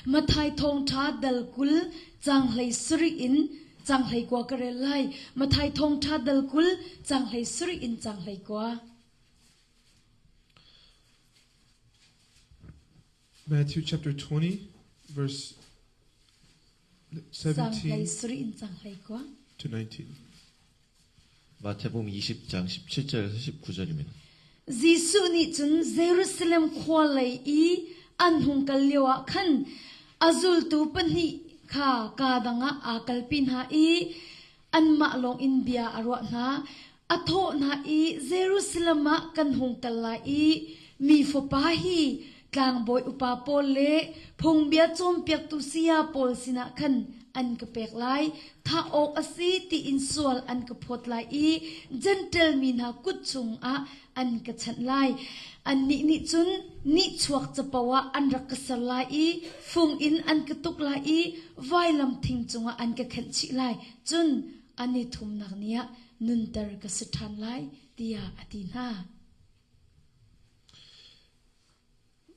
mathai thong tha dal kul chang hlei suri in chang hlei kwa kare lai mathai thong tha dal kul chang hlei suri in chang hlei kwa. Matthew chapter 20 verse 17 to 19. 마태복음 20장 17절에서 19절입니다. 지수니 준 제루살렘 콜레 이 안홍 kallewa khan azul tu panhi kha kadanga akalpin ha I anma long India arwa na atho na I Jerusalem kan hong kala I mi fo pa hi tlang boy upa pole phongbia chom pek tu sia pol sina khan an ka pek lai tha ok asi ti insual an ka phot lai I gentleman ha kuchung a an ka chan lai an ni chun ni chuak chapawa an rakasal lai I phung in an ka tuk lai I vailam thing chunga an ka khan chi lai chun ani thum nak nia nun tar ka sathan lai tia atina.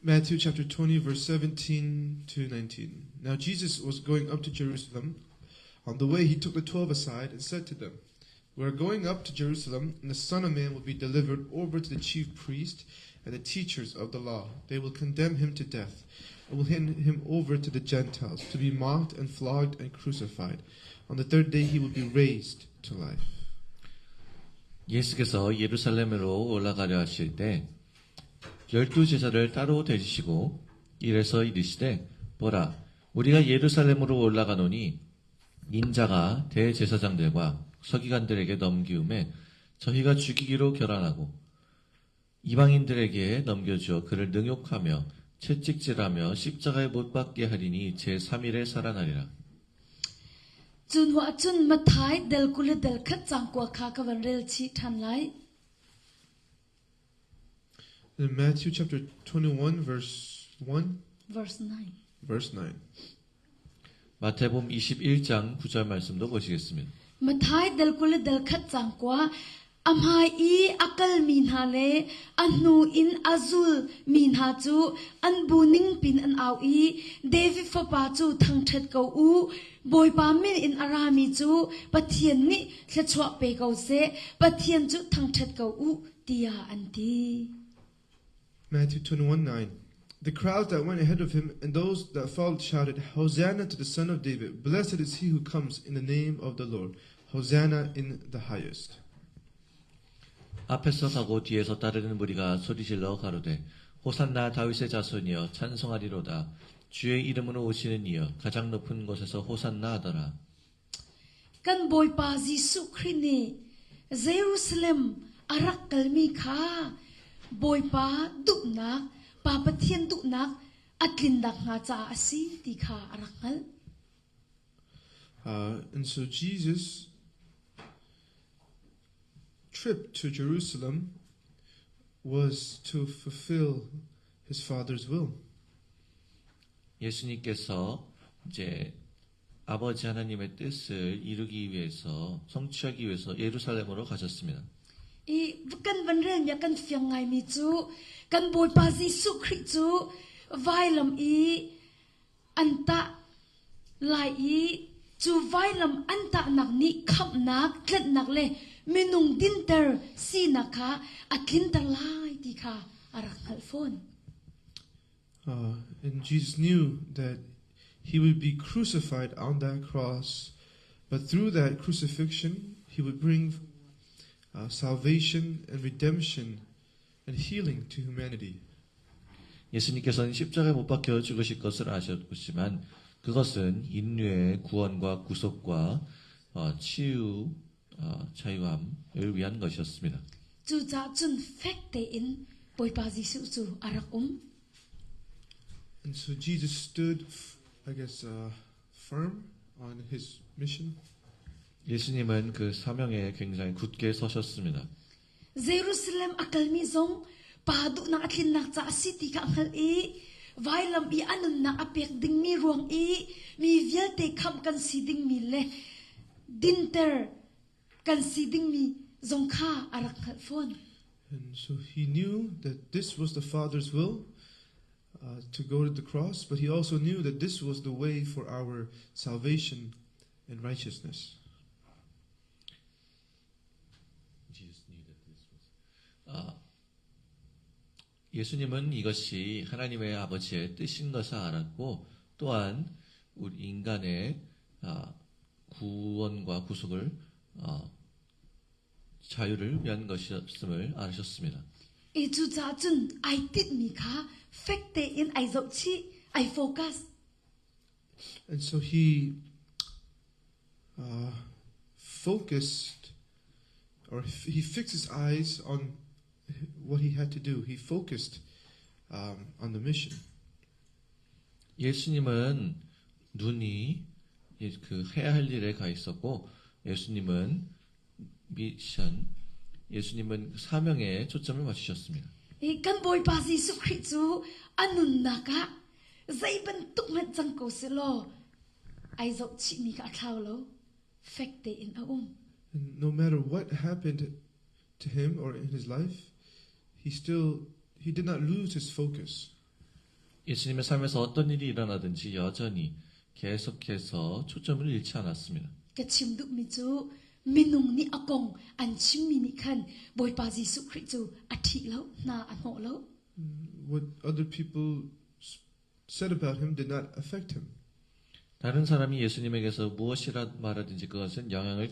Matthew chapter 20 verse 17 to 19. Now Jesus was going up to Jerusalem. On the way he took the 12 aside and said to them, "We are going up to Jerusalem, and the Son of Man will be delivered over to the chief priests and the teachers of the law. They will condemn him to death, and will hand him over to the Gentiles, to be mocked and flogged and crucified. On the third day he will be raised to life." 예수께서 예루살렘으로 올라가려 하실 때 12 제자를 따로 데리시고 이래서 이르시되 보라 우리가 예루살렘으로 올라가노니 인자가 대제사장들과 서기관들에게 넘기움에 저희가 죽이기로 결단하고 이방인들에게 넘겨주어 그를 능욕하며 채찍질하며 십자가에 못 박게 하리니 제3일에 살아나리라. 준화 준 마타이 델쿨레 델캇 장과 카카반렐 치 탄라이. In Matthew chapter 21 verse 1 verse 9. verse 9. 마태복음 21장 9절 말씀도 보시겠습니다. 마타이 델쿨레 델캇 장과 amhai I akal minha le anu in azul minha chu an buning pin an au I David fa pa chu thang thet ko u boy pa min in arami chu pathian ni thlachwa pe ko se pathian chu thang thet ko u tia anti. Matthew 21:9. The crowds that went ahead of him and those that followed shouted, "Hosanna to the Son of David! Blessed is he who comes in the name of the Lord! Hosanna in the highest!" 앞에서 가고 뒤에서 따르는 무리가 소리질러 가로되 호산나 다윗의 자손이여 찬송하리로다 주의 이름으로 오시는 이여 가장 높은 곳에서 호산나 하더라. Kan boy pa Jesu Christ Jerusalem arak kalmi kha boy pa duknak pa pathian duknak atlindak nga cha asi ti kha arakal. And so Jesus' trip to Jerusalem was to fulfill his Father's will. 예수님께서 이제 아버지 하나님의 뜻을 이루기 위해서 성취하기 위해서 예루살렘으로 가셨습니다. I kan vanren ya kan fiang ngai mi chu kan boy pa Jesu Christ chu vailam I anta lai I chu vailam anta nak ni khap nak tlet nak le minung dinter si nakha atlin talai ti kha arakal phone. And Jesus knew that he would be crucified on that cross, but through that crucifixion he would bring salvation and redemption and healing to humanity. 예수님께서는 십자가에 못 박혀 죽으실 것을 아셨지만 그것은 인류의 구원과 구속과 치유, 자유함을 위한 것이었습니다. 주자 준 팩트인 보이파 지수 주 아락 And so Jesus stood, firm on his mission. 예수님은 그 사명에 굉장히 굳게 서셨습니다. Jerusalem akalmi zong padu na atlin nak cha city ka angal I vailam I anun na apek ding mi ruang I mi vialte kham kan siding mi le dinter kan siding mi zong kha arak phone. And so he knew that this was the Father's will, to go to the cross, but he also knew that this was the way for our salvation and righteousness. 예수님은 이것이 하나님의 아버지의 뜻인 것을 알았고 또한 우리 인간의 구원과 구속을 자유를 위한 것이었음을 알으셨습니다. E chu cha chun ai tit mi kha fact te in ai zau chi ai focus. And so he focused, or he fixed his eyes on what he had to do. He focused on the mission. 예수님은 눈이 그 해야 할 일에 가 있었고 예수님은 사명에 초점을 맞추셨습니다. E kan boy pa Jesu Christ chu anun na ka zai ban tuk man chang ko se lo ai zau chi mi ka thlau lo fact te in a And no matter what happened to him or in his life, he did not lose his focus. 예수님의 삶에서 어떤 일이 일어나든지 여전히 계속해서 초점을 잃지 않았습니다. ka chim duk mi chu minung ni akong an chim mi ni khan boy pa Jesu Christ chu a thi lo na an ho lo. What other people said about him did not affect him. 다른 사람이 예수님에게서 무엇이라 말하든지 그것은 영향을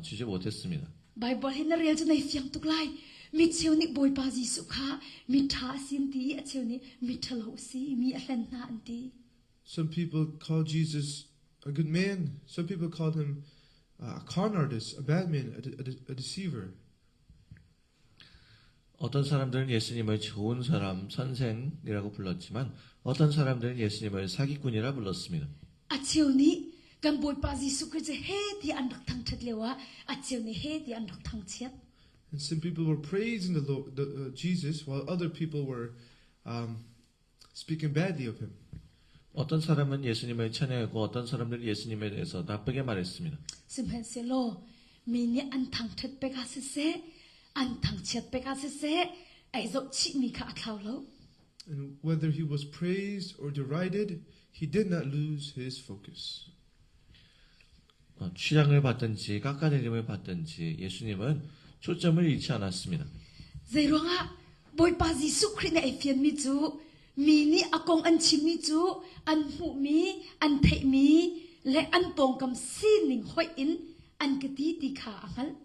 주지 못했습니다. Bible hin na real chu nei fiang tuk lai mi cheu ni boy pa Jesu kha mi tha sin ti a cheu ni mi thalo si mi a hlan na an ti. Some people called Jesus a good man. Some people called him a con artist, a bad man, a deceiver. 어떤 사람들은 예수님을 좋은 사람, 선생이라고 불렀지만 어떤 사람들은 예수님을 사기꾼이라 불렀습니다. A cheu ni kan boy pa Jesu Christ he ti an rak thang that lewa a cheu ni he ti an rak thang chiat. And some people were praising the Lord, Jesus, while other people were speaking badly of him. 어떤 사람은 예수님을 찬양하고 어떤 사람들은 예수님에 대해서 나쁘게 말했습니다. Simhen se lo mi ni an thang that pe ka se an thang chiat pe ka se ai zau chi mi kha thlau lo. And whether he was praised or derided, he did not lose his focus. 취향을 받든지 깎아내림을 받든지 예수님은 초점을 잃지 않았습니다. Zaironga boy pa Jesu Christ na ifian mi chu mi ni akong an chim mi chu an hu mi an thei mi le an pong kam sin ning hoi in an ka ti ti kha angal.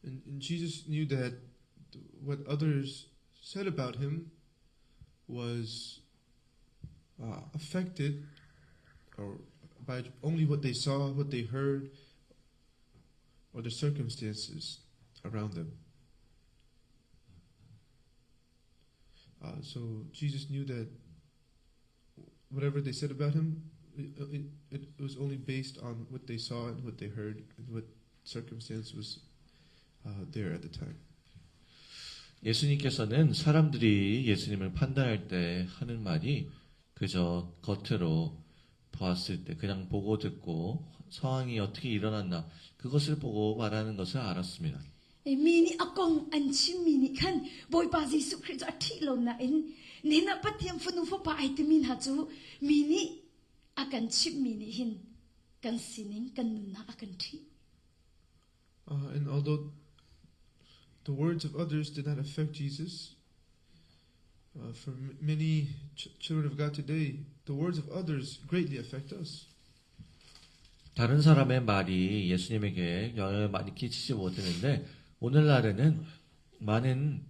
And Jesus knew that what others said about him was affected or by only what they saw, what they heard, or the circumstances around them. So Jesus knew that whatever they said about him, it was only based on what they saw and what they heard and what circumstance was there at the time. 예수님께서는 사람들이 예수님을 판단할 때 하는 말이 그저 겉으로 보았을 때 그냥 보고 듣고 상황이 어떻게 일어났나 그것을 보고 말하는 것을 알았습니다. Mi ni akong an chim mi ni khan boy pa Jesu Christ a thi lo na in ne na patiam funu fo pa ai temin ha chu mi ni akan chim mi ni hin kan sining kan nun na akan thi. And although the words of others did not affect Jesus, for many children of God today, the words of others greatly affect us. 다른 사람의 말이 예수님에게 영향을 많이 끼치지 못했는데 오늘날에는 많은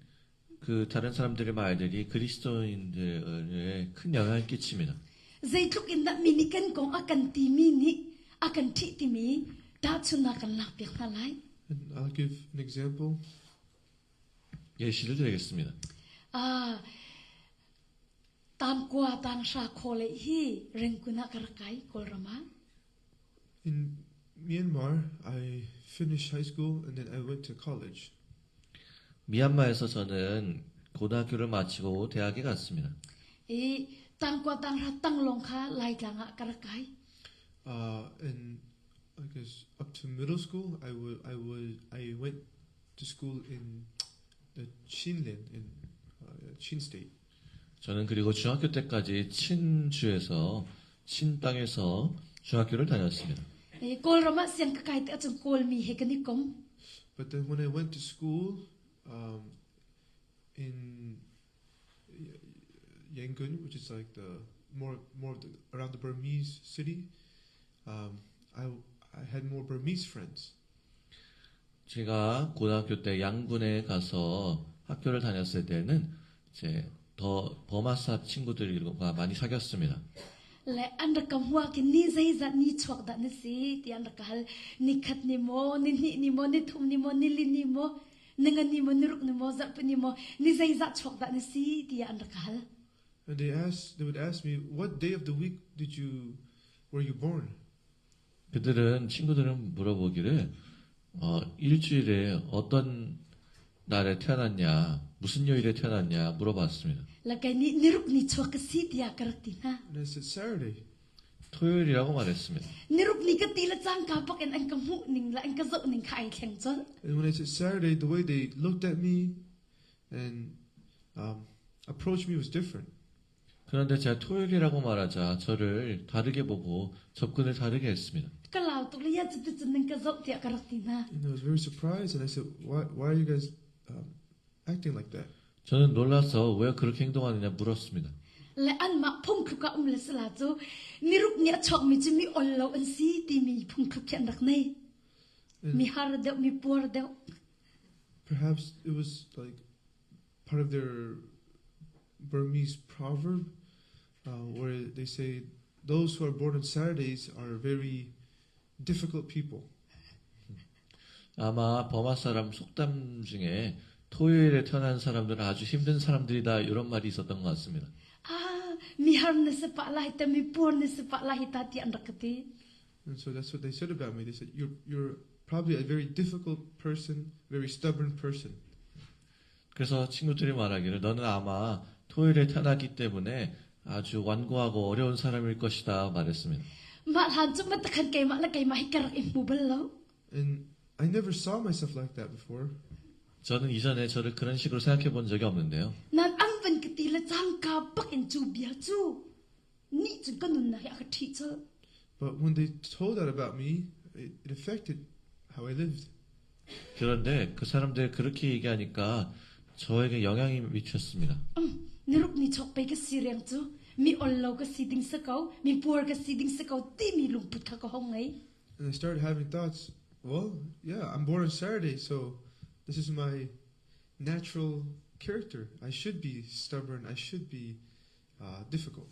그 다른 사람들의 말들이 그리스도인들에 큰 영향을 끼칩니다. Zai tuk in da mi ni kan kong akan ti mi ni akan thi ti mi da chun na kan lak piak na lai. And I'll give an example. 예시를 드리겠습니다. Tan kwa tan sha khole hi rengkuna karakai kolrama. In Myanmar, I finished high school and then I went to college. 미얀마에서 저는 고등학교를 마치고 대학에 갔습니다. E tan kwa tan ra tang long kha lai tlanga karakai. And I guess up to middle school, I went to school in the Chinlen in Chin State. 저는 그리고 중학교 때까지 친주에서 친땅에서 중학교를 다녔습니다. Kol rama siang kakai te achung kol mi he kanikom. But then when I went to school in Yangon, which is like the more of the, around the Burmese city, I had more Burmese friends. 제가 고등학교 때 양군에 가서 학교를 다녔을 때는 이제 더 버마사 친구들과 많이 사귀었습니다. Le anda kamwa ki ni zai za ni chok da ni si ti anda kahal ni khat ni mo ni mo ni thum ni mo ni li ni mo ninga ni mo ni ruk ni mo za ni mo ni zai za chok da ni si ti anda kahal. And they would ask me, what day of the week were you born? 친구들은 물어보기를 일주일에 어떤 날에 태어났냐, 무슨 요일에 태어났냐 물어봤습니다. La kai ni ruk ni chok ka si ti akarak ti na. And I said, Saturday. 토요일이라고 말했습니다. Ni ruk ni ka ti la chang ka pak en an ka mu ning la an ka zo ning khai thleng chol. And when I said Saturday, the way they looked at me and approached me was different. 그런데 제가 토요일이라고 말하자 저를 다르게 보고 접근을 다르게 했습니다. Ka lao tuk la ya chu chu ning ka zo ti akarak ti na. And I was very surprised, and I said, why are you guys acting like that? 저는 놀라서 왜 그렇게 행동하느냐 물었습니다. Le an ma phung khu ka le sala chu ni ruk ni chok mi chi mi ol lo an si ti mi phung khu kyan rak nei. Mi har de mi por de. Perhaps it was like part of their Burmese proverb, where they say, those who are born on Saturdays are very difficult people. 아마 버마 사람 속담 중에 토요일에 태어난 사람들은 아주 힘든 사람들이다 이런 말이 있었던 것 같습니다. Ah, mi har ne se pa la ta mi por ne se pa la ta ti an rak ti. And so that's what they said about me. They said, you're probably a very difficult person, very stubborn person. 그래서 친구들이 말하기를 너는 아마 토요일에 태어났기 때문에 아주 완고하고 어려운 사람일 것이다 말했습니다. Ma han chu ma ta khan kai ma la kai ma hi karak im mu bal lo. And I never saw myself like that before. 저는 이전에 저를 그런 식으로 생각해 본 적이 없는데요. Nan an van ki ti la chang ka pak en chu bia chu. Ni chu ka nun na ya ka thi chol. But when they told that about me, it affected how I lived. 그런데 그 사람들이 그렇게 얘기하니까 저에게 영향이 미쳤습니다. Ni ruk ni chok pe ka si reng chu. Mi ol lo ka si ding sa kau, mi por ka si ding sa kau ti mi lung put ka ko hong ngai. And I started having thoughts, well, yeah, I'm born on Saturday, so this is my natural character. I should be stubborn. I should be difficult.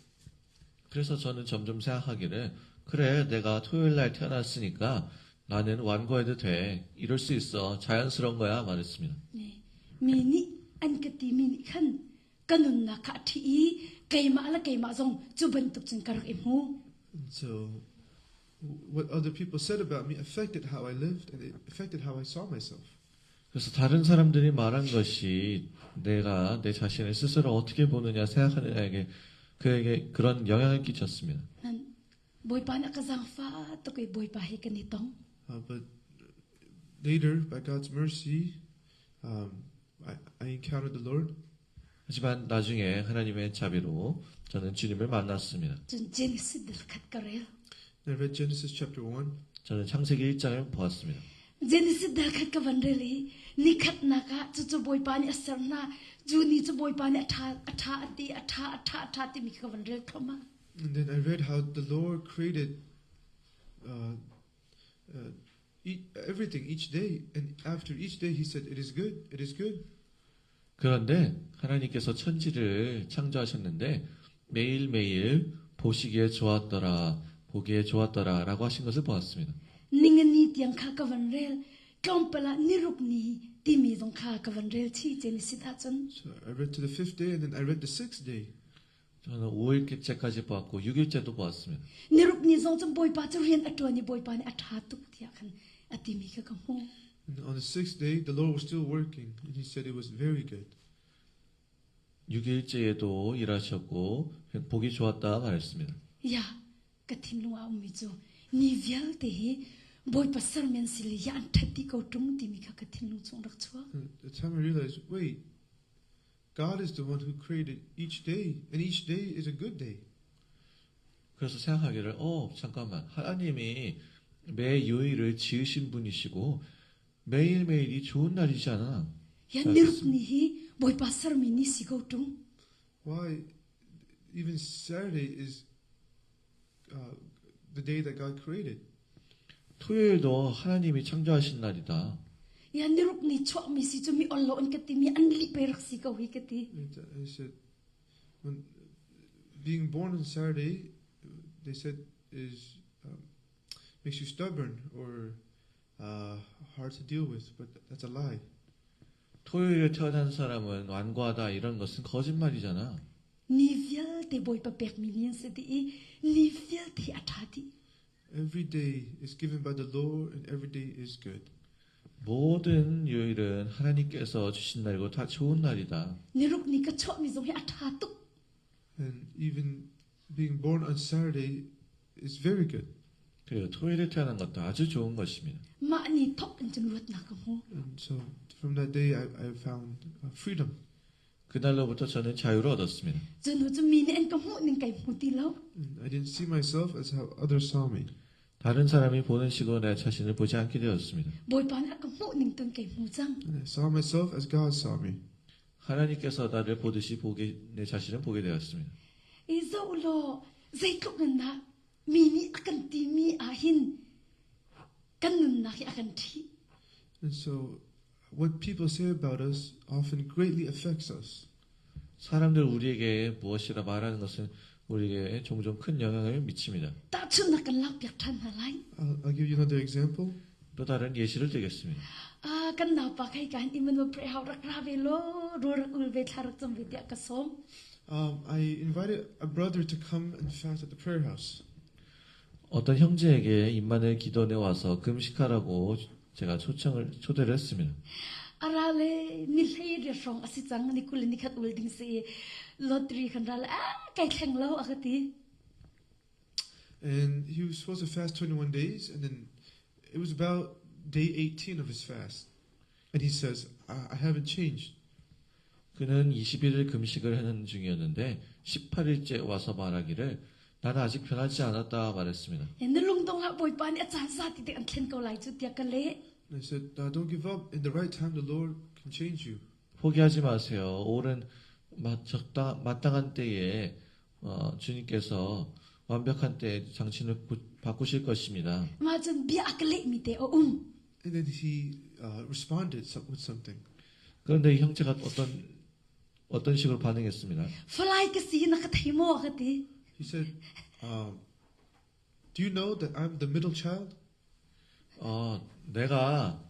그래서 저는 점점 생각하기를 그래 내가 토요일 날 태어났으니까 나는 완고해도 돼. 이럴 수 있어. 자연스러운 거야 말했습니다. Mi ni an ka ti mi ni khan kanun na ka thi kai ma la kai ma zong chu ban tuk chen karak im hu. And so what other people said about me affected how I lived, and it affected how I saw myself. 그래서 다른 사람들이 말한 것이 내가 내 자신을 스스로 어떻게 보느냐 생각하느냐에게 그에게 그런 영향을 끼쳤습니다. Nan boy pa na ka zang fa to kai boy pa he ka ni tong. But later, by God's mercy, I encountered the Lord. 하지만 나중에 하나님의 자비로 저는 주님을 만났습니다. Chun Genesis dal khat ka rel. And I read Genesis chapter 1. 저는 창세기 1장을 보았습니다. Genesis dal khat ka van rel ni khat na ka chu boy pa ni asar na ju ni chu boy pa ni atha ti mi ka van rel thoma. And then I read how the Lord created everything each day. And after each day, He said, it is good, it is good. 그런데 하나님께서 천지를 창조하셨는데 매일매일 보시기에 좋았더라, 보기에 좋았더라 라고 하신 것을 보았습니다. Ning ni tiang kha ka van rel klom pala ni ruk ni ti mi zong kha ka van rel chi Genesis da chun. So I read to the 5th day, and then I read the 6th day. 저는 5일째까지 보았고 6일째도 보았습니다. Ni ruk ni zong chum boy pa chu rian atwa ni boy pa ni atha tuk tia khan ati mi ka mu. And on the 6th day, the Lord was still working, and He said it was very good. 6일째에도 일하셨고 보기 좋았다 말했습니다. Ya ka thin luwa mi chu ni vial te boy pastor men sili yan thati ko tung ti mi kha ka thing nung chung rak chwa And the time I realized, wait, God is the one who created each day, and each day is a good day. 그래서 생각하기를, 잠깐만. 하나님이 매 요일을 지으신 분이시고, 매일매일이 좋은 날이지 않아. yan niruk ni hi boy pastor mi ni si ko tung Why even Saturday is the day that God created. 토요일도 하나님이 창조하신 날이다. yan niruk ni chwa mi si chu mi ollo on ka ti mi an li pe rak si ko hi ka ti And I said, when being born on Saturday, they said is makes you stubborn or hard to deal with, but that's a lie. 토요일에 태어난 사람은 완고하다 이런 것은 거짓말이잖아. ni vial te boy pa pek mi nien se ti ni vial ti athati Every day is given by the Lord, and every day is good. 모든 요일은 하나님께서 주신 날이고 다 좋은 날이다. niruk ni ka chwa mi zong hi athatuk And even being born on Saturday is very good. 그리고 토요일에 태어난 것도 아주 좋은 것입니다. ma ni thok an chen ruat na ka mo And so from that day, I found freedom. 그날로부터 저는 자유를 얻었습니다. chen hu chu mi ni an ka mu ning kai mu ti lo And I didn't see myself as how others saw me. 다른 사람이 보는 식으로 내 자신을 보지 않게 되었습니다. boy pa na ka mu ning tung kai mu chang And I saw myself as God saw me. 하나님께서 나를 보듯이 내 자신을 보게 되었습니다. i zo lo zai tlok nan na mi ni akan ti mi a hin kan nun na hi akan thi And so what people say about us often greatly affects us. 사람들 우리에게 무엇이라 말하는 것은 우리에게 종종 큰 영향을 미칩니다. ta chun na kan lak pyak than na lai I'll give you another example. 또 다른 예시를 드리겠습니다. kan na pa kai kan iman mo pre haw rak ra ve lo ro rak ul ve tharak cham ve tia ka som I invited a brother to come and fast at the prayer house. 어떤 형제에게 임만을 기도원에 와서 금식하라고 제가 초대를 했습니다. arale ni lei re rong asi chang ni kul ni khat ul ding se lottery khan ral kai thleng lo akati And he was supposed to fast 21 days, and then it was about day 18 of his fast. And he says, I haven't changed. 그는 21일 금식을 하는 중이었는데 18일째 와서 말하기를 나는 아직 변하지 않았다 말했습니다. en lung dong ha boy pa ni achan sa ti te an thlen ko lai chu tia ka le And I said, don't give up. In the right time, the Lord can change you. 포기하지 마세요. 옳은 마땅한 때에 주님께서 완벽한 때에 당신을 바꾸실 것입니다. ma chun bia ka le mi te o And then he responded with something. 그런데 이 형제가 어떤 식으로 반응했습니다. fly ka si na ka thai mo akati He said, do you know that I'm the middle child? 내가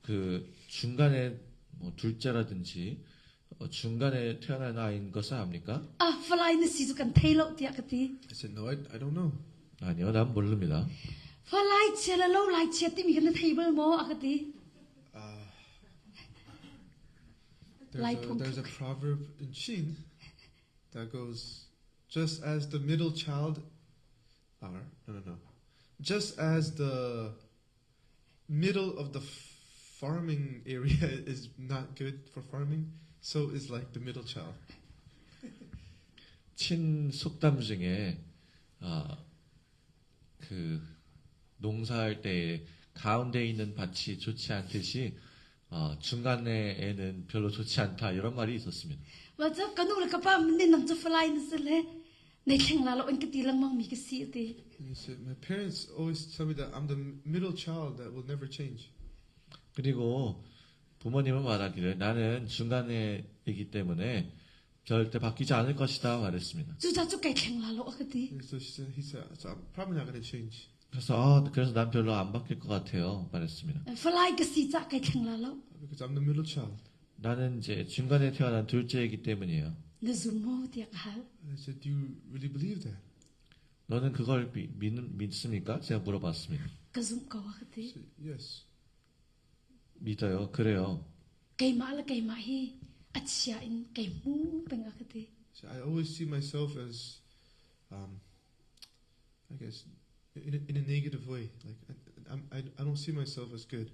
그 중간에 뭐 둘째라든지 중간에 태어난 아이인 것을 압니까? fly ni si chu kan thai lo tia akati I said, no, I don't know. 아니요, 난 모릅니다. fly chela lo lai che ti mi kan thai bal mo akati There's a proverb in Chin that goes, just as the middle child, just as the middle of the farming area is not good for farming, so is like the middle child. 친 속담 중에 그 농사할 때 가운데 있는 밭이 좋지 않듯이 중간에는 별로 좋지 않다 이런 말이 있었습니다. wa cha ka nu la ka pa min nang chu fly ni se le nei thleng la lo en ka ti lang mang mi ka si te And he said, my parents always tell me that I'm the middle child that will never change. 그리고 부모님은 말하기를 나는 중간에이기 때문에 절대 바뀌지 않을 것이다 말했습니다. chu cha chu kai thleng la lo akati And so he said, so I'm probably not going to change. 그래서 난 별로 안 바뀔 것 같아요 말했습니다. fly ka si cha kai thleng la lo Because I'm the middle child. 나는 이제 중간에 태어난 둘째이기 때문이에요. na zum mo tia ka hal And I said, do you really believe that? 너는 그걸 믿습니까? 제가 물어봤습니다. ka zum ko He akati said, yes. 믿어요. 그래요. kai ma la kai ma hi achia in kai mu peng akati So I always see myself as, I guess, in a negative way. Like I don't see myself as good.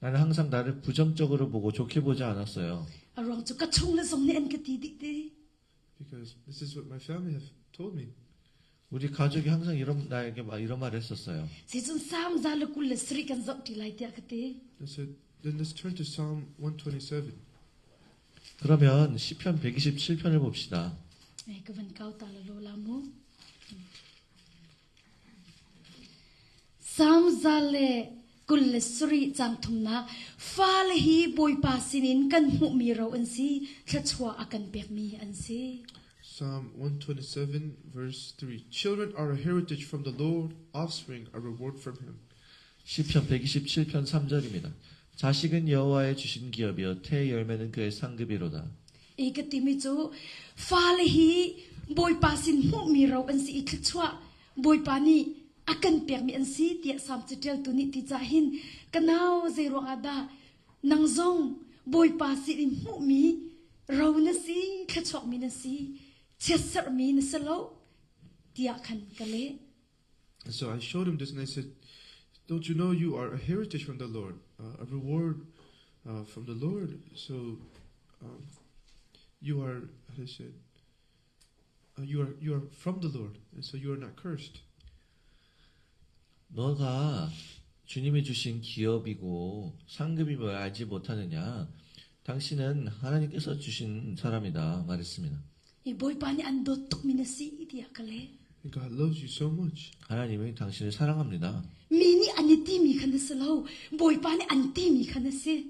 나는 항상 나를 부정적으로 보고 좋게 보지 않았어요. Arong chu ka chung le zong ne an ka ti dik te. Because this is what my family have told me. 우리 가족이 항상 나에게 이런 말을 했었어요. Si chun sam za le kul le sri kan zok ti lai tia ka te. I said, then let's turn to Psalm 127. 그러면 시편 127편을 봅시다. Ai ka van kau ta la lo la mo. Sam za le kul le sri chang thum na fa le hi boy pa sinin kan hu mi ro an si thachwa akan pek mi an si. Psalm 127, verse 3. Children are a heritage from the Lord, offspring a reward from him. 시편 127편 3절입니다. 자식은 여호와의 주신 기업이요 태의 열매는 그의 상급이로다. E ka ti mi chu fa le hi boy pa sin hu mi ro an si thachwa boy pa ni akan pek mi an si tia sam chitel tu ni ti cha hin kanao zero ada nang zong boy pa sin hu mi ro na si thachwa mi na si chesar mi na salo tia khan kale. And so I showed him this and I said, don't you know you are a heritage from the Lord, a reward from the Lord? So you are, how do I say it? You are from the Lord, and so you are not cursed. 너가 주님이 주신 기업이고 상급임을 알지 못하느냐? 당신은 하나님께서 주신 사람이다 말했습니다. E boy pa ni ando tuk mi na si tia kale. And God loves you so much. 하나님이 당신을 사랑합니다. Mini ani ti mi khan salo boy pa ni an ti mi khan se.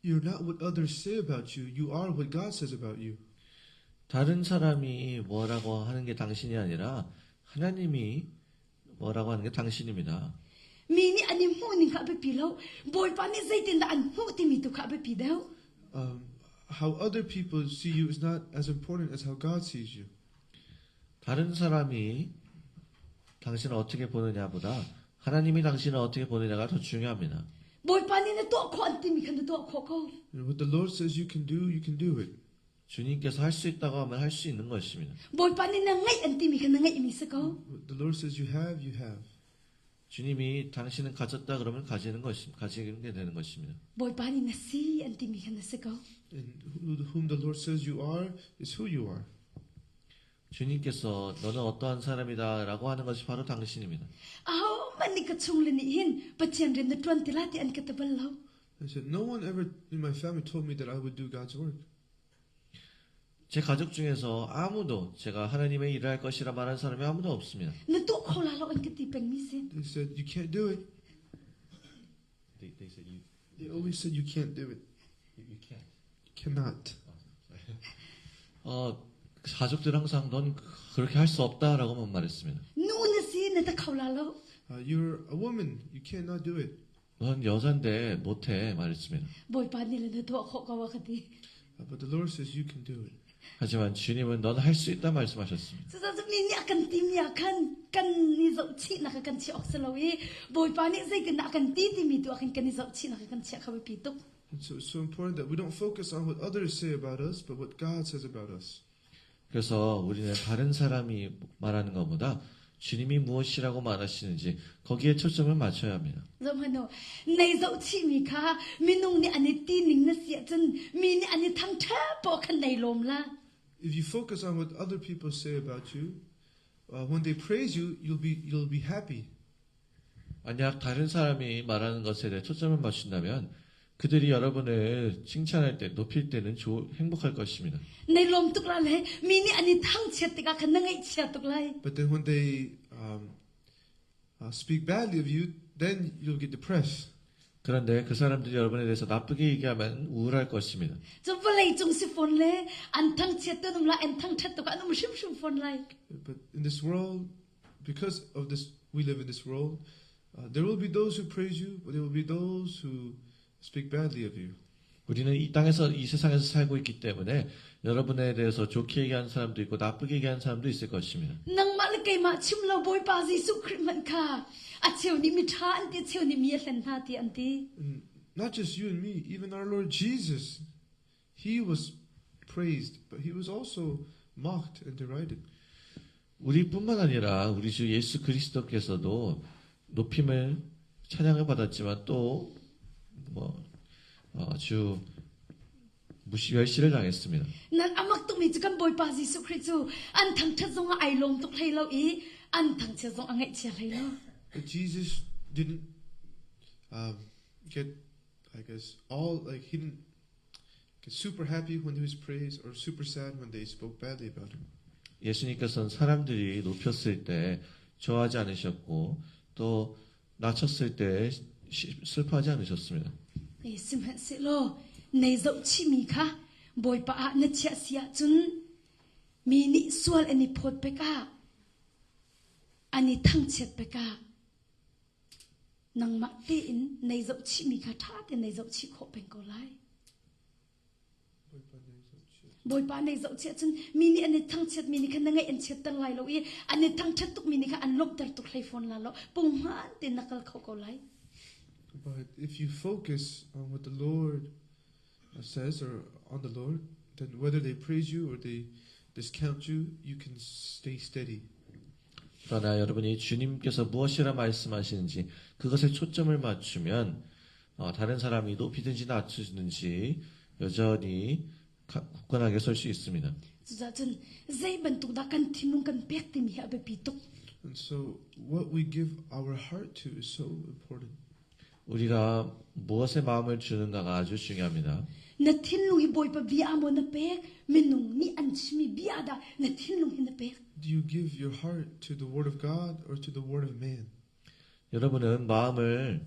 You're not what others say about you. You are what God says about you. 다른 사람이 뭐라고 하는 게 당신이 아니라 하나님이 뭐라고 하는 게 당신입니다. Mini ani mu ni ka be pilo boy pa ni zaitin da an hu ti mi tu ka be pidao. How other people see you is not as important as how God sees you. 다른 사람이 당신을 어떻게 보느냐보다 하나님이 당신을 어떻게 보느냐가 더 중요합니다. Boy pa ni na to ko an ti mi khan to ko ko. And what the Lord says you can do it. 주님께서 할 수 있다고 하면 할 수 있는 것입니다. Boy pa ni na ngai an ti mi khan ngai mi se ko. What the Lord says you have, you have. 주님이 당신은 가졌다 그러면 가지게 되는 것입니다. Boy pa ni na si an ti mi khan se ko. And whom the Lord says you are is who you are. 주님께서 너는 어떠한 사람이다라고 하는 것이 바로 당신입니다. Aw man ni ka chung le ni hin pa chen ren na twan ti la ti an ka ta bal lo. I said, no one ever in my family told me that I would do God's work. 제 가족 중에서 아무도 제가 하나님의 일을 할 것이라 말한 사람이 아무도 없습니다. Na to ko la lo an ka ti peng mi se. They said, you can't do it. They said They always said you can't do it. you can't. You cannot. 가족들 항상 넌 그렇게 할 수 없다라고만 말했습니다. Nu na si na ta ko la lo. You're a woman. You cannot do it. 넌 여잔데 못해 말했습니다. Boy pa ni le na to ko ka wa ka ti. But the Lord says you can do it. 하지만 주님은 넌 할 수 있다 말씀하셨습니다. Sa sa mi ni akan tim ya kan ni zo chi na ka kan chi ok sa lo e. Boy pa ni zai kan akan ti mi tu akan kan ni zo chi na ka kan chi ka be pi tu. And so it's so important that we don't focus on what others say about us, but what God says about us. 그래서 우리는 다른 사람이 말하는 것보다 주님이 무엇이라고 말하시는지 거기에 초점을 맞춰야 합니다. Zom hano nei zo chi mi kha minung ni ani ti ning na sia chen mi ni ani thang tha po khan nei lom la. If you focus on what other people say about you, when they praise you, you'll be happy. 만약 다른 사람이 말하는 것에 대해 초점을 맞춘다면 그들이 여러분을 칭찬할 때, 높일 때는 행복할 것입니다. Nei lom tuk la le mi ni ani thang chet ti ka khan ngai chia tuk lai. But then when they speak badly of you, then you'll get depressed. 그런데 그 사람들이 여러분에 대해서 나쁘게 얘기하면 우울할 것입니다. Zo balai chung si phone le an thang chet tu num la an thang that tu ka num shim shim phone lai. But in this world, because of this, we live in this world, there will be those who praise you, but there will be those who speak badly of you. 우리는 이 세상에서 살고 있기 때문에 여러분에 대해서 좋게 얘기하는 사람도 있고 나쁘게 얘기하는 사람도 있을 것입니다. Nang ma le kai ma chim lo boy pa Jesu Christ man kha. A cheu ni mi tha an ti cheu ni mi hlen ha ti an ti. And not just you and me, even our Lord Jesus, he was praised, but he was also mocked and derided. 우리뿐만 아니라 우리 주 예수 그리스도께서도 높임을 찬양을 받았지만 또 주 멸시를 당했습니다. nan amak tuk mi chikam boy pa Jesu Christu an thang that zong ai lom tuk thei lo I an thang che zong angai che thei lo. But Jesus didn't get, I guess, he didn't get super happy when he was praised or super sad when they spoke badly about him. 예수님께서는 사람들이 높였을 때 좋아하지 않으셨고 또 낮췄을 때 슬퍼하지 않으셨습니다. Ei sim han se lo nei zo chi mi kha boy pa a na chia sia chun mi ni sual ani phot pe ka ani thang chet pe ka nang ma te in nei zo chi mi kha tha te nei zo chi kho pen ko lai boy pa nei zo che chun mi ni ani thang chet mi ni kha na ngai an chet tang lai lo I ani thang chet tuk mi ni kha an lok tar tuk lai phone la lo pung man te nakal kho ko lai. But if you focus on what the Lord says or on the Lord, then whether they praise you or they discount you, you can stay steady. 그러나 여러분이 주님께서 무엇이라 말씀하시는지 그것에 초점을 맞추면 다른 사람이 높이든지 낮추든지 여전히 굳건하게 설 수 있습니다. Za chun zai ban tuk da kan thimung kan pek tim hi abe pi tuk. And so what we give our heart to is so important. 우리가 무엇에 마음을 주는가가 아주 중요합니다. Na thinlung hi boy pa bia mo na pek menung ni an chimi bia da na thinlung hi na pek. Do you give your heart to the Word of God or to the Word of man? 여러분은 마음을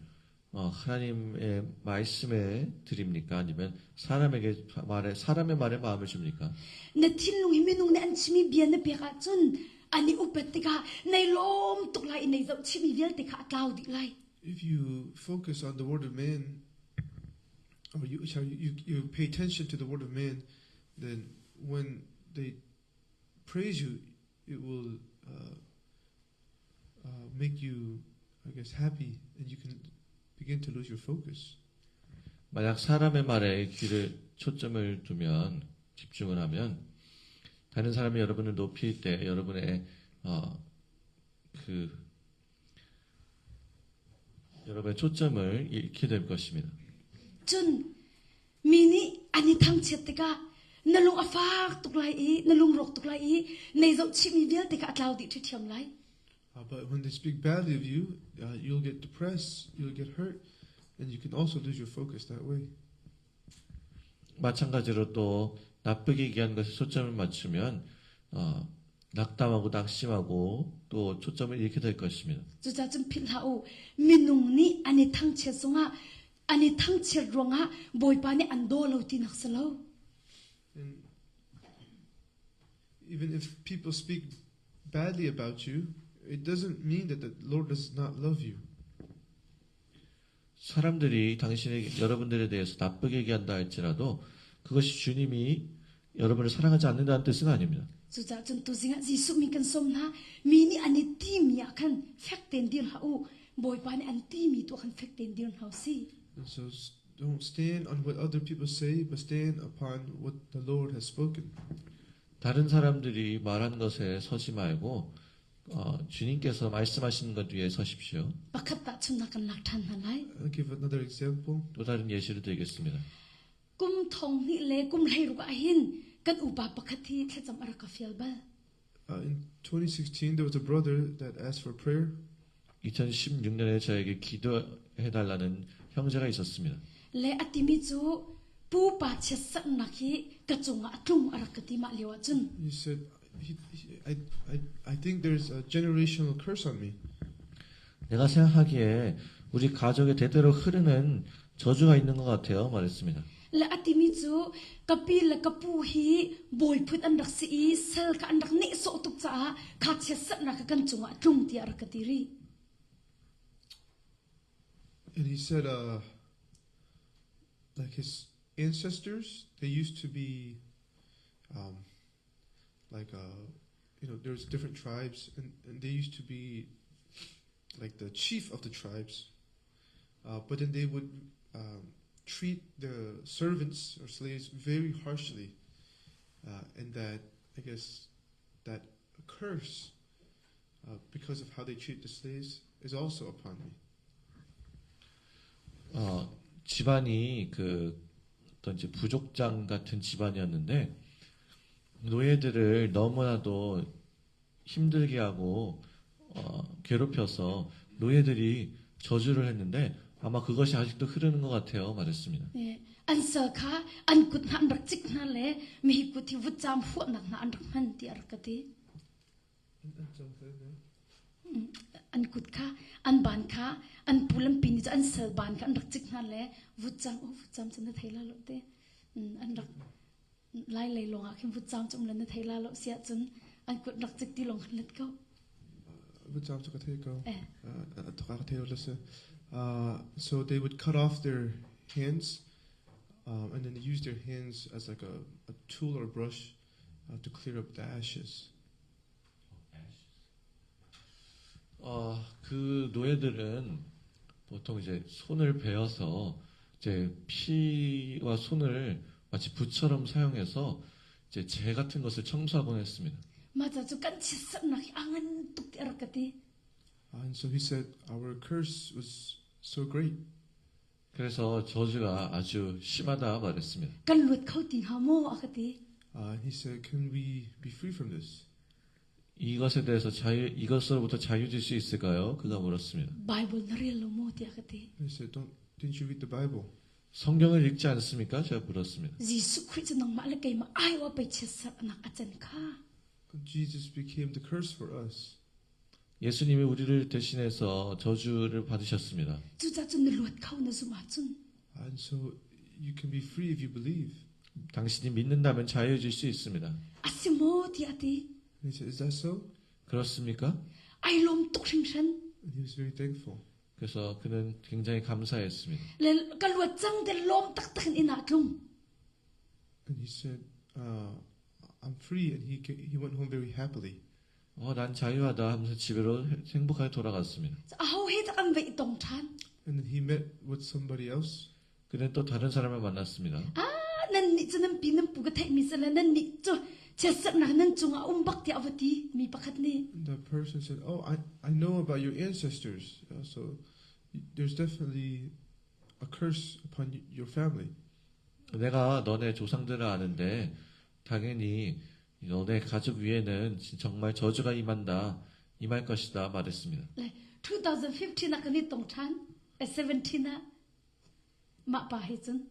하나님의 말씀에 드립니까? 아니면 사람의 말에 마음을 줍니까? Na thinlung hi menung na an chimi bia na pek a chun ani upet te ka nei lom tuk lai nei zo chimi vel te ka atlaw di lai. If you focus on the word of man, or you pay attention to the word of man, then when they praise you, it will make you, I guess, happy, and you can begin to lose your focus. 만약 사람의 말에 초점을 두면 집중을 하면 다른 사람이 여러분을 높일 때 여러분의 여러분의 초점을 잃게 될 것입니다. Chun mini ani thang chet te ka nalung afak tuk lai I nalung rok tuk lai I nei zo chimi vel te ka atlaw di thiam lai. But when they speak badly of you, you'll get depressed, you'll get hurt, and you can also lose your focus that way. 마찬가지로 또 나쁘게 얘기하는 것에 초점을 맞추면 낙담하고 낙심하고 또 초점을 잃게 될 것입니다. Zuza chun phil hau minung ni ani thang chet songa ani thang chet ronga boy pa ni an do lo ti nak salo. And even if people speak badly about you, it doesn't mean that the Lord does not love you. 사람들이 여러분들에 대해서 나쁘게 얘기한다 할지라도 그것이 주님이 여러분을 사랑하지 않는다는 뜻은 아닙니다. Zuza chun tu zinga Jesu mi kan som na mini ani ti mi kan fek ten dir hau boy pa ni an ti mi to kan fek ten dir hau si. And so don't stand on what other people say, but stand upon what the Lord has spoken. 다른 사람들이 말한 것에 서지 말고 주님께서 말씀하시는 것 위에 서십시오. Pakat ta chun na kan lak than na lai. I'll give another example. 또 다른 예시를 드리겠습니다. Kum thong ni le kum lai ru ka hin kan upa pakati thacham ara ka fial ba. In 2016, there was a brother that asked for prayer. 2016년에 저에게 기도해달라는 형제가 있었습니다. Le atimi chu pu pa che sak na ki ka chunga atung ara ka ti ma lewa chun. He said, I think there's a generational curse on me. 내가 생각하기에 우리 가족에 대대로 흐르는 저주가 있는 것 같아요. 말했습니다. Le atimi chu kapi le kapu hi boy phut an dak si sel ka an dak ne so tuk cha ka che sak na ka kan chunga atung ti ara ka ti ri. And he said, like his ancestors, they used to be, there's different tribes, and they used to be like the chief of the tribes. But then they would treat the servants or slaves very harshly, and that, I guess, that curse because of how they treat the slaves, is also upon me. 집안이 어떤 이제 부족장 같은 집안이었는데 노예들을 너무나도 힘들게 하고 괴롭혀서 노예들이 저주를 했는데 아마 그것이 아직도 흐르는 것 같아요. 말했습니다. 예, 안서카 안굿 한 박직나래 미히쿠티 부짬 후nak나 안락만 디아르카티 안굿카 안반카 안불람 피니자 안설반카 안락직나래 부짬 전에 태라로테 안락 lai long akim vutam chum lan thai la lo sia chun an kut rak chik ti long khan let ko So they would cut off their hands, and then use their hands as like a tool or brush to clear up the ashes. 그 노예들은 보통 이제 손을 베어서 이제 피와 손을 마치 붓처럼 사용해서 이제 재 같은 것을 청소하곤 했습니다. 맞아 주 간치 섭나 안간 뚝 때르까티 And so he said, our curse was so great. 그래서 저주가 아주 심하다 말했습니다. kan lut khauti hamo akati He said, can we be free from this? 이것에 대해서 이것으로부터 자유질 수 있을까요? 그가 물었습니다. bible narelo mo ti akati He said, didn't you read the Bible? 성경을 읽지 않습니까? 제가 물었습니다. jisu christ nang ma le kai ma ai wa pe chesa na achan kha Jesus became the curse for us. 예수님이 우리를 대신해서 저주를 받으셨습니다. chu cha chun lut khau na zu ma chun And so you can be free if you believe. 당신이 믿는다면 자유해질 수 있습니다. asimo ti ati And he said, is that so? 그렇습니까? ai lom tuk ring san And he was very thankful. 그래서 그는 굉장히 감사했습니다. le kan lut chang de lom tak tak ina tlum And he said, I'm free. And he went home very happily. 난 자유하다 하면서 집으로 행복하게 돌아갔습니다. a ho he ta am ve tong than And then he met with somebody else. 그는 또 다른 사람을 만났습니다. nan ni chunam pinam pu ga thai mi sala nan ni chu chesa na nan chunga bak ti avati mi pakhat ni And the person said, oh, I know about your ancestors. So there's definitely a curse upon your family. 내가 너네 조상들을 아는데 당연히 너네 가족 위에는 정말 저주가 임할 것이다 말했습니다. 2015 na kani tong than 17 na ma pa he chun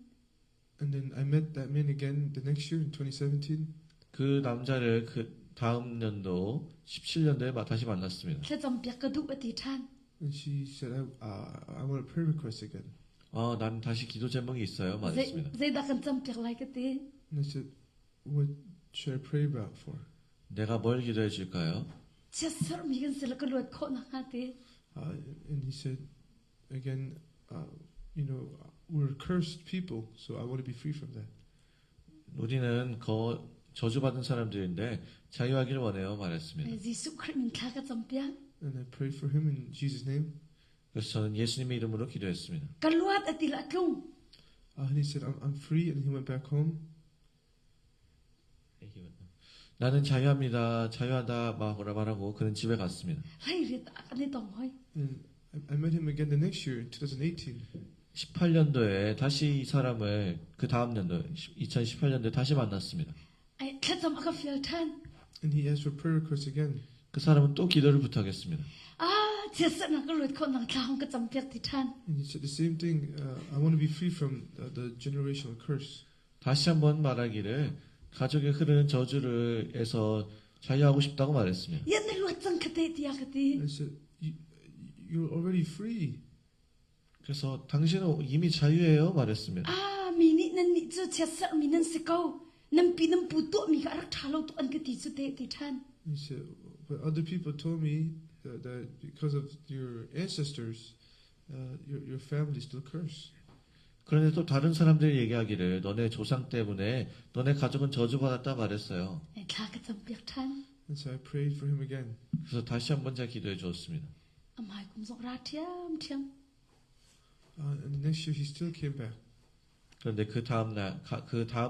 And then I met that man again the next year in 2017. 그 남자를 그 다음 년도 17년도에 다시 만났습니다. tla cham pyak ka du ati than And she said, I want a prayer request again. 난 다시 기도 제목이 있어요 말했습니다. zai da kan cham pyak lai ka te And I said, what should I pray about for? 내가 뭘 기도해 줄까요? chesa mi gan sala ka lot kho na ha te And he said, again, we're cursed people, so I want to be free from that. 우리는 저주받은 사람들인데 자유하기를 원해요 말했습니다. jisu christ min kha ka cham pyak And I prayed for him in Jesus' name. 그래서 저는 예수님의 이름으로 기도했습니다. ka luat ati la tlung And he said, I'm free, and he went back home. 나는 자유하다 말하고 그는 집에 갔습니다. lai ri ta kani tong hoi And I met him again the next year in 2018. 18년도에 다시 이 사람을 그 다음 년도 2018년도에 다시 만났습니다. ai tla cham ka fel than And he asked for prayer requests again. 그 사람은 또 기도를 부탁했습니다. chesa na ka lot kho nang thang ka cham pyak ti than And he said the same thing. I want to be free from the generational curse. 다시 한번 말하기를 가족에 흐르는 저주를에서 자유하고 싶다고 말했습니다. yan na luat chang ka te ti ya ka ti I said, you're already free. 그래서 당신은 이미 자유해요 말했습니다. mini nan ni chu chesa mi nan se ko nam pi nam pu to mi ka rak thalo to an ka ti chu te ti than He said, but other people told me that because of your ancestors, your family is still cursed. 그런데 또 다른 사람들이 얘기하기를 너네 조상 때문에 너네 가족은 저주받았다 말했어요. kha ka cham pyak than And so I prayed for him again. 그래서 다시 한번 제가 기도해 주었습니다. amai kum zok ra thiam thiam And the next year he still came back. 그런데 그 다음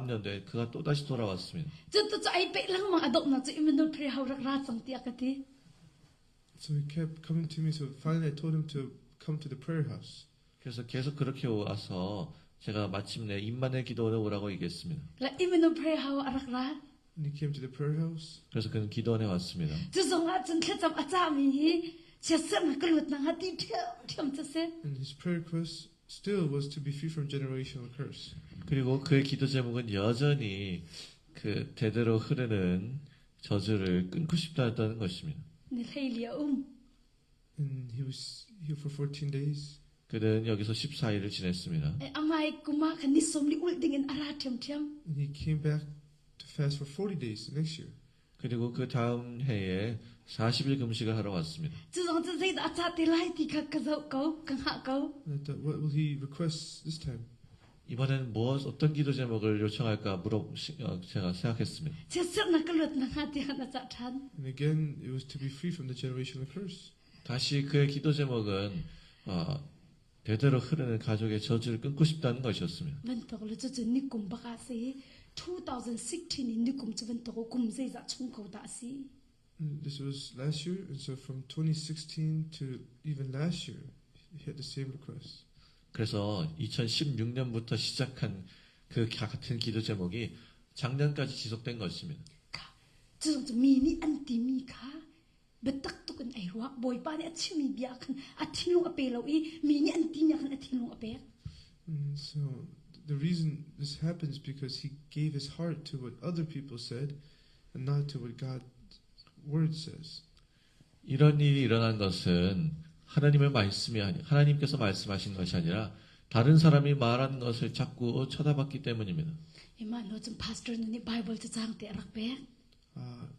년도에 그가 또 다시 돌아왔습니다. chu to ai pe lang ma adok na chu imen dol pre hau rak ra chang ti akati So he kept coming to me. So finally I told him to come to the prayer house. 그래서 계속 그렇게 와서 제가 마침내 입만의 기도원에 오라고 얘기했습니다. La imenu pray how arakra. And he came to the prayer house. 그래서 그는 기도원에 왔습니다. Tuzonga chen khacham acha mi hi. Chesam kalut na hati thiam chase. And his prayer request still was to be free from generational curse. 그리고 그의 기도 제목은 여전히 그 대대로 흐르는 저주를 끊고 싶다는 것입니다. Ni heilia And he was here for 14 days. 그는 여기서 14일을 지냈습니다. Amai kuma kan ni somli ulding in ara thiam thiam. And he came back to fast for 40 days the next year. 그리고 그 다음 해에 40일 금식을 하러 왔습니다. Tuzong chen sei da acha te lai ti kha ka zau kau kang ha kau. And I thought, what will he request this time? 이번에는 어떤 기도 제목을 요청할까 제가 생각했습니다. Chesam na kalut na hati hana cha than. And again, it was to be free from the generational curse. 다시 그의 기도 제목은 대대로 흐르는 가족의 저주를 끊고 싶다는 것이었습니다. Van to lo chu ni kum ba ka se 2016 ni kum chu van to kum sei za chung ko da si. And this was last year, and so from 2016 to even last year, he had the same request. 그래서 2016년부터 시작한 그 같은 기도 제목이 작년까지 지속된 것입니다. Tuzong chu mi ni anti mi kha. Betak tu kan ai ruak boy pa ni achimi bia kan athilung ape lo I mi ni anti mi kan athilung ape. And so the reason this happens is because he gave his heart to what other people said, and not to what God's word says. 이런 일이 일어난 것은 하나님께서 말씀하신 것이 아니라 다른 사람이 말하는 것을 자꾸 쳐다봤기 때문입니다. Iman no chum pastor ni Bible chu chang te rak pe.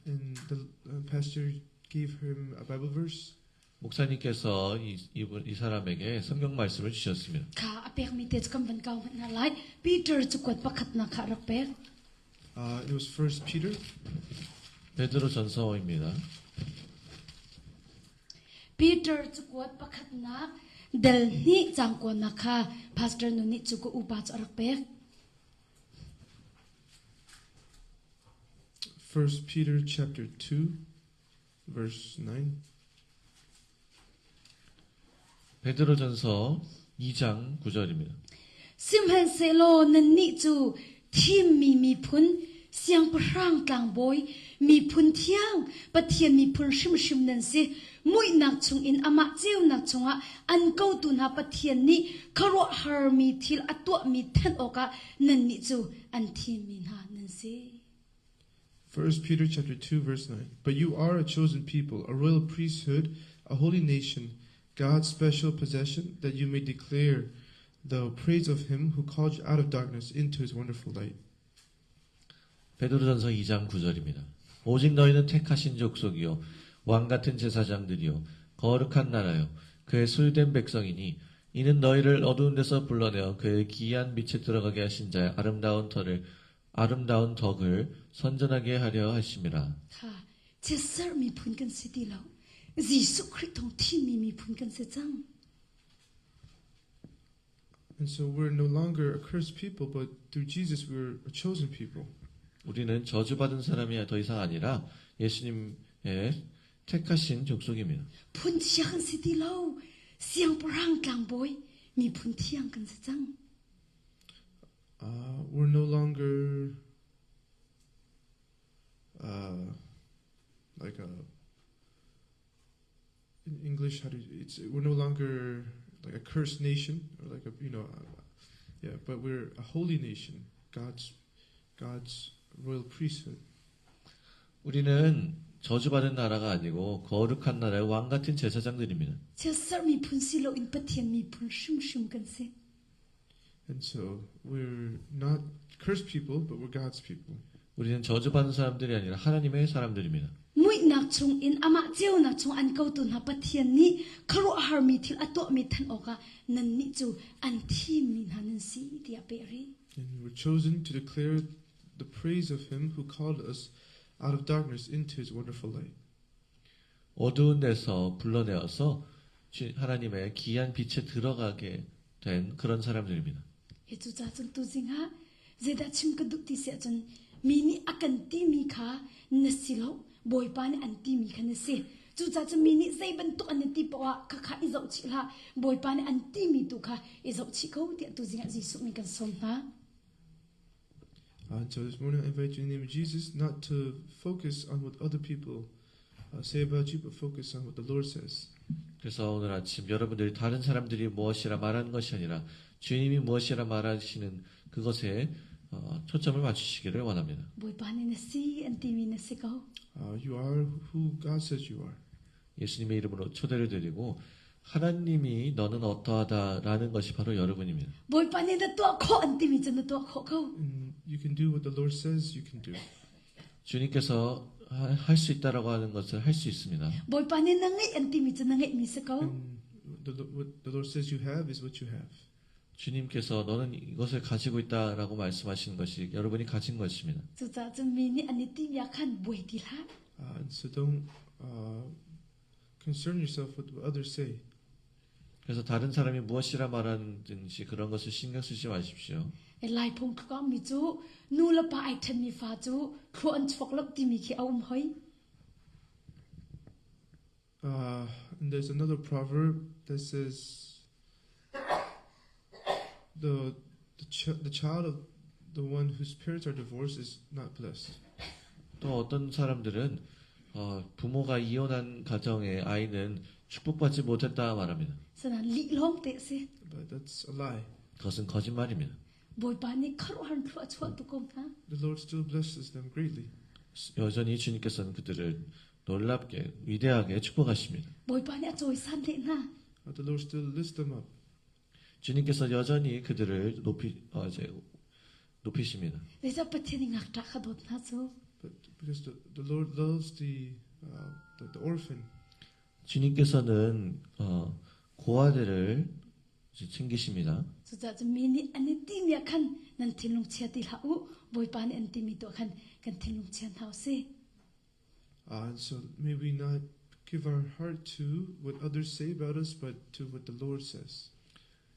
And the pastor gave him a Bible verse. 목사님께서 이 사람에게 성경 말씀을 주셨습니다. Kha ape mi te chukam van kau na lai Peter chu kwat pakhat na kha rak pe. It was 1 Peter. 베드로 전서입니다. Peter chu kwat pakhat na del ni chang ko na kha pastor no ni chu ko upa chu rak pe. 1 Peter chapter 2, verse 9. 베드로 전서 2장 9절입니다. Simhan selo nan ni chu thim mi phun siang prang tlang boy mi phun thiang pathian mi phun shim nan se mui nak chung in ama cheu nak chunga an ko tu na pathian ni kharo har mi thil atwa mi than oka nan ni chu an thim mi na nan se. 1 Peter chapter 2, verse 9. But you are a chosen people, a royal priesthood, a holy nation, God's special possession, that you may declare the praise of him who called you out of darkness into his wonderful light. 베드로전서 2장 9절입니다. 오직 너희는 택하신 족속이요 왕 같은 제사장들이요 거룩한 나라요 그의 소유된 백성이니 이는 너희를 어두운 데서 불러내어 그의 기이한 빛에 들어가게 하신 자의 아름다운 덕을 선전하게 하려 하심이라. Ha chesar mi phun kan se ti lo Jisu Christ thong thim mi phun kan se chang. And so we're no longer a cursed people, but through Jesus we're a chosen people. 우리는 저주받은 사람이 더 이상 아니라 예수님의 택하신 족속입니다. Phun thiang se ti lo siang prang tlang boy mi phun thiang kan se chang. We're no longer like a in English we're no longer like a cursed nation or like but we're a holy nation, God's royal priesthood. 우리는 저주받은 나라가 아니고 거룩한 나라의 왕 같은 제사장들입니다. Chesar mi phun si lo in pathian mi phun shim kan se. And so we're not cursed people, but we're God's people. 우리는 저주받은 사람들이 아니라 하나님의 사람들입니다. Mui nak chung in ama cheu nak chung an ko tu na pathian ni kharo har mi thil ato mi than oka nan ni chu an thim min hanan si dia peri. And we're chosen to declare the praise of him who called us out of darkness into his wonderful light. 어두운 데서 불러내어서 하나님의 귀한 빛에 들어가게 된 그런 사람들입니다. He chu cha chung tu jinga zeda chim ka duk ti se chun mi ni akan ti mi kha na silo boy pa ni an ti mi kha na se chu cha chu mi ni sei ban tu an ti pawa kha izau chi la boy pa ne an ti mi tu kha izau chi ko ti tu jinga jisu mi kan som na. And so this morning I invite you in the name of Jesus not to focus on what other people say about you, but focus on what the Lord says. 그래서 오늘 아침 여러분들이 다른 사람들이 무엇이라 말하는 것이 아니라 주님이 무엇이라 말하시는 그것에 초점을 맞추시기를 원합니다. Boy pa ne na si an ti mi na si ko. You are who God says you are. 예수님의 이름으로 초대를 드리고 하나님이 너는 어떠하다라는 것이 바로 여러분입니다. Boy pa ne na to ko an ti mi chen na to ko ko. And you can do what the Lord says you can do. 주님께서 할 수 있다라고 하는 것을 할 수 있습니다. Boy pa ne na ngai an ti mi chen na ngai mi se ko. And what the Lord says you have is what you have. 주님께서 너는 이것을 가지고 있다라고 말씀하시는 것이 여러분이 가진 것입니다. chu cha chu mi ni an ti ya khan boy ti la. And so don't concern yourself with what others say. 그래서 다른 사람이 무엇이라 말하는지 그런 것을 신경 쓰지 마십시오. E lai phong ka mi chu nu la pa ai then mi fa chu khu an chok lok ti mi ki aum hoi. And there's another proverb that says the child of the one whose parents are divorced is not blessed. 또 어떤 사람들은 부모가 이혼한 가정의 아이는 축복받지 못했다 말합니다. Sana li long te se. But that's a lie. 그것은 거짓말입니다. Boy pa ni kharu han thu chwa tu kom na. The Lord still blesses them greatly. 여전히 주님께서는 그들을 놀랍게 위대하게 축복하십니다. Boy pa ni a choi san te na. The Lord still lifts them up. 주님께서 여전히 그들을 높이십니다. Le sa pa the ni ngak ta kha dot na chu. But because the Lord loves the orphan. 주님께서는 고아들을 챙기십니다. chu cha chu mi ni an ti mi khan nan thilung chia ti la u boy pa ni an ti mi to khan kan thilung chia thau se. And so may we not give our heart to what others say about us, but to what the Lord says.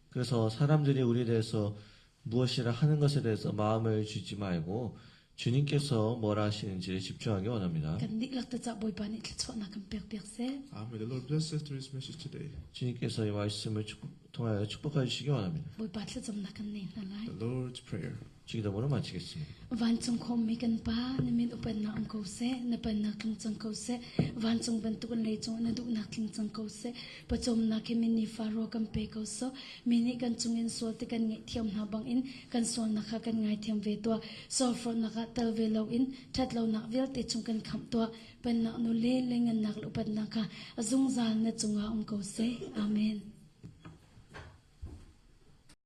그래서 사람들이 우리에 대해서 무엇이라 하는 것에 대해서 마음을 주지 말고 주님께서 뭐라 하시는지에 집중하기 원합니다. Kan dik lak ta cha boy pa ni chwa na kan pek pek se. May the Lord bless us through His message today. 주님께서 이 말씀을 통하여 축복해 주시기 원합니다. Boy pa tla chom na kan ne na lai. The Lord's Prayer. 기도문을 마치겠습니다. Van chung khom mi kan pa na min upan na ko se na pan na kling chung ko se van chung ban tu kan le chung na du na kling chung ko se pa chom na ke min ni fa ro kan pe ko so min ni kan chung in sol te kan ngai thiam na bang in kan sol na kha kan ngai thiam ve to so from na ka tel ve lo in that lo na vel te chung kan kham to pan na nu le lengan nak upan na ka azung zal na chunga ko se amen.